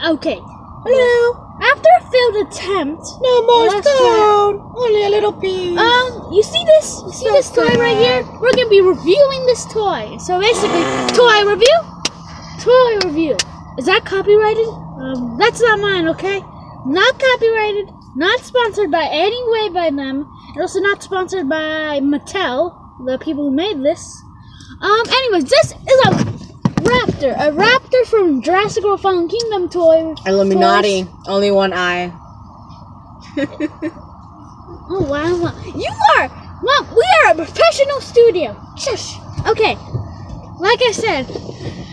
Okay. Hello. After a failed attempt, No more stone. Only a little piece. you see this? You see this toy right here? We're gonna be reviewing this toy. So basically, toy review. Toy review. Is that copyrighted? That's not mine, okay? Not copyrighted. Not sponsored by any way by them. And also not sponsored by Mattel, the people who made this. Anyways, this is a raptor. A raptor from Jurassic World Fallen Kingdom toy. Illuminati. Only one eye. Oh, wow. You are! Mom, we are a professional studio. Shush. Okay. Like I said.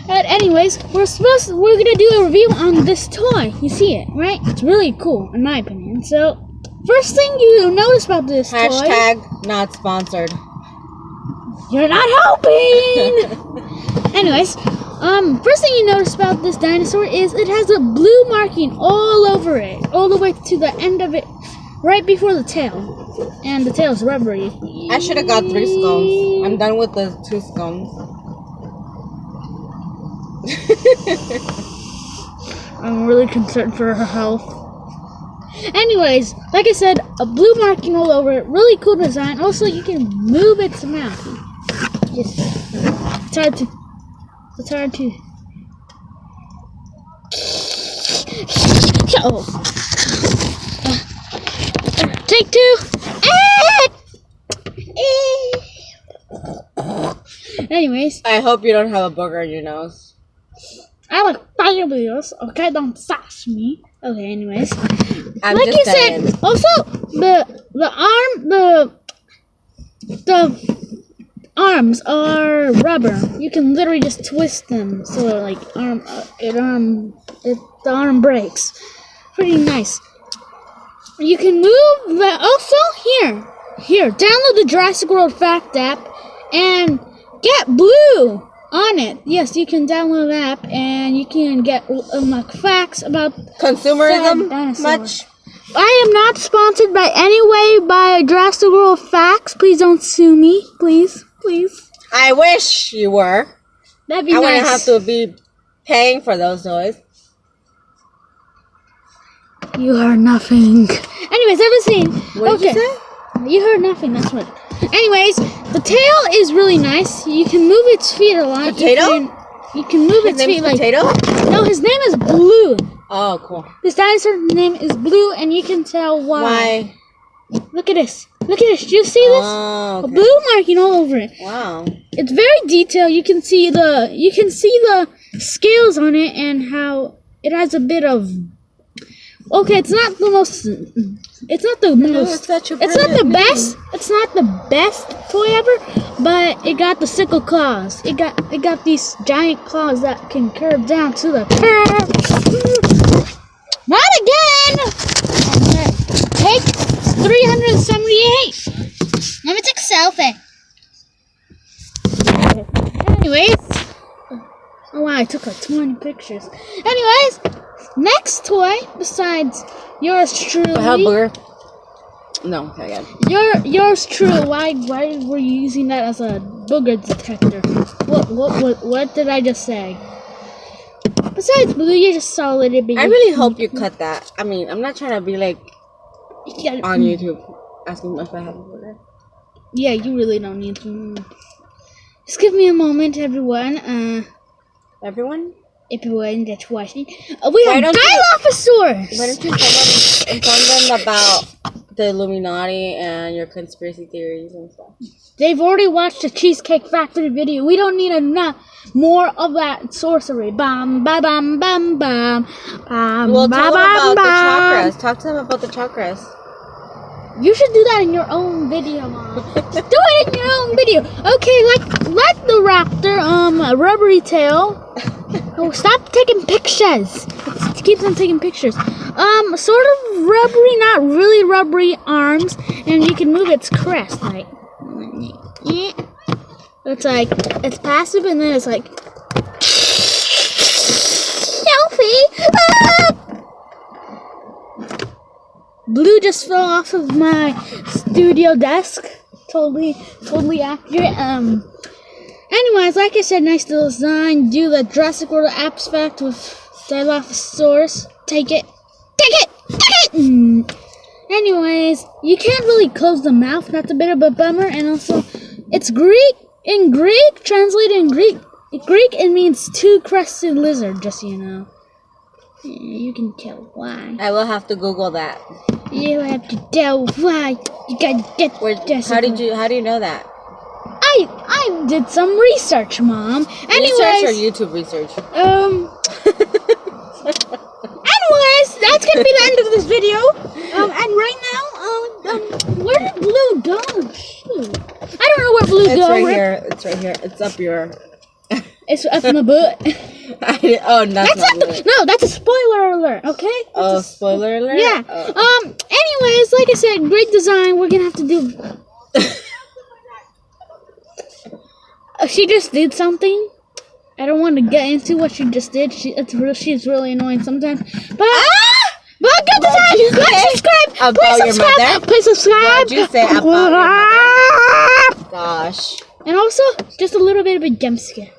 Anyways, we're gonna do a review on this toy. You see it, right? It's really cool, in my opinion. So, first thing you notice about this toy... Hashtag not sponsored. You're not helping! Anyways, first thing you notice about this dinosaur is it has a blue marking all over it. All the way to the end of it. Right before the tail. And the tail's rubbery. I should have got 3 scones. I'm done with the 2 scones. I'm really concerned for her health. Anyways, like I said, a blue marking all over it. Really cool design. Also, you can move its mouth. Just, it's hard to. Oh. Take 2. Anyways. I hope you don't have a booger on your nose. I like fire wheels. Okay, don't sass me. Okay, anyways. I'm like just you saying. said, also the arms are rubber. You can literally just twist them, so like the arm breaks. Pretty nice. You can move the also here. Download the Jurassic World Fact app and get Blue on it. Yes, you can download the app and you can get like facts about Consumerism much. I am not sponsored by any way by Jurassic World Facts. Please don't sue me. Please. I wish you were. That'd be I nice. wouldn't have to be paying for those toys. You heard nothing. Anyways, everything. What did you say? You heard nothing. That's what. Anyways, the tail is really nice. You can move its feet a lot. Potato? You can move its feet like. Potato? No, his name is Blue. Oh, cool. This dinosaur's name is Blue, and you can tell why. Why? Look at this. Do you see this? Oh, okay. A blue marking all over it. Wow. It's very detailed. You can see the scales on it and how it has a bit of. Okay, it's not the most. It's not the best. It's not the best toy ever, but it got the sickle claws. It got these giant claws that can curve down to the curve. Not again. Take 378. Let me take a selfie. Anyways. Oh wow, I took like 20 pictures. Anyways, next toy besides yours truly. No, okay, again. Yours truly. Why were you using that as a booger detector? What did I just say? Besides Blue, you just saw a little bit. I really hope you cut that. I mean, I'm not trying to be like on YouTube asking if I have a booger. Yeah, you really don't need to. Just give me a moment, everyone. Everyone that's watching. We have Dilophosaurus! Why don't you inform them about the Illuminati and your conspiracy theories and stuff? They've already watched the Cheesecake Factory video. We don't need more of that sorcery. Bam, ba, bam, bam, bam. Well, tell them about the chakras. Talk to them about the chakras. You should do that in your own video, Mom. Just do it in your own video. Okay, like the raptor, rubbery tail. Oh, stop taking pictures. It keeps on taking pictures. Sort of rubbery, not really rubbery arms, and you can move its crest, like. It's like it's passive, and then it's like selfie. Ah! Blue just fell off of my studio desk. Totally accurate. Anyways, like I said, nice little design. Do the Jurassic World apps fact with Dilophosaurus. Take it. Take it! Take it! Anyways, you can't really close the mouth. That's a bit of a bummer. And also, it's Greek. In Greek, translated in Greek, it means two-crested lizard, just so you know. You can tell why. I will have to Google that. You have to tell why. You gotta get Jessica. How do you know that? I did some research, Mom. Anyways, Research or YouTube research? Anyways, that's gonna be the end of this video. And right now, where did Blue go? Shoot. I don't know where Blue It's go. right here. It's right here. It's up your. It's up in the butt. That's a spoiler alert. Okay. Spoiler alert. Yeah. Oh. Anyways, like I said, great design. We're gonna have to do. She just did something. I don't want to get into what she just did. She's really annoying sometimes. But good design. Subscribe. Please subscribe. What'd you say about your mother? Gosh. And also, just a little bit of a jump scare.